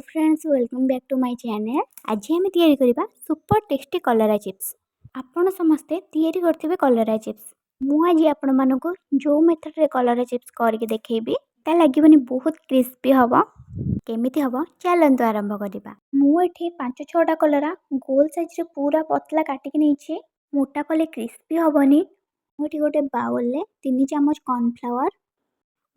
Friends, welcome back to my channel. आज आम तैयारी करबा सुपर टेस्टी कलरा चिप्स। आपण समस्ते तैयारी करथिबे कलरा चिप्स। मु आज आपण मानको जो मेथड रे कलरा चिप्स करके देखैबी ता लागिबनी बहुत क्रिस्पी हबो। केमिति हबो चलंतु आरंभ करबा। मु एठी 5-6 टा कलरा गोल साइज रे पूरा पतला काटी के नेछि। मोटा कले क्रिस्पी हबनी। मु एठी गोटे बाउल ले 3 चम्मच कॉर्नफ्लावर,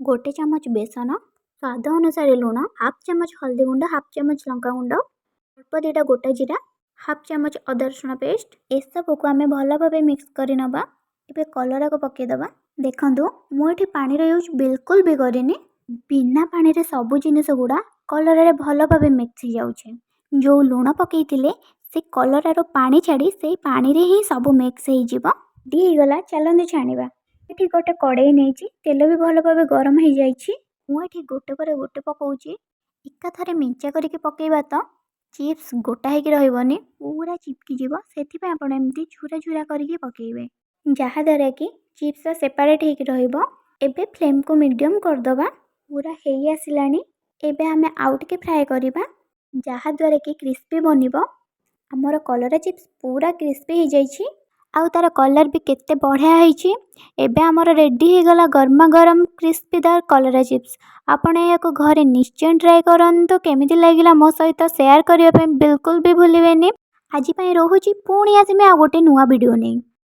गोटे चम्मच बेसन, स्वाद अनुसार लुण, हाफ चम्मच हल्दी गुंड, हाफ चम्मच लंका गुंड, अल्प 2टा गोटा जीरा, हाफ चम्मच अदा रसुण पेस्ट, ए सब को आमे भल भाबे मिक्स करि नबा। एबे कलरा को पके दबा। देखंतु मु एठी पानी रो यूज बिल्कुल भी करिनी। बिना पानी रे सब जिनिस गुडा कलरा रे भल भाबे मिक्स हो जाउछे। जो लुण पकेइतिले से कलरा रो पानी छाडी से पानी रे ही सब मिक्स हो जिवो। दी गला चलंदे छाणीबा। एठी गोटे कड़ाई नेछि, तेल भी भल भाबे गरम हो जाइछि। मु एठी गोटे पर गोटे पकाउछि। एका थरे मेंचा करके पकेइबा तो चिप्स गोटा हेकि रहइबनी, पूरा चिपकी जीवो। सेथि पे आपण एम्ति छुरा छुरा करके पकेइबे, जहा द्वारा कि चिप्स सेपरेट हेकि रहइबो। एबे फ्लेम को मीडियम कर दबा। पूरा हेई आसिलानी। एबे हमें आउट के फ्राई करबा, जहा द्वारा कि क्रिस्पी बनिबो। हमर कलरा चिप्स पूरा क्रिस्पी हो जाइछि। आउ तार कलर भी केते बढ़िया होइछि। एबे हमर रेडी हो गला गरमा गरम क्रिस्पीदार कलरा चिप्स। आपण याको घरे निश्चय ट्राई करंतु। केमिति लागिला मो सहित शेयर करिया पे बिल्कुल भी भूलिबेनी। आज पई रहूची, पुणी आसी मैं आ गोटे नुआ वीडियो नै।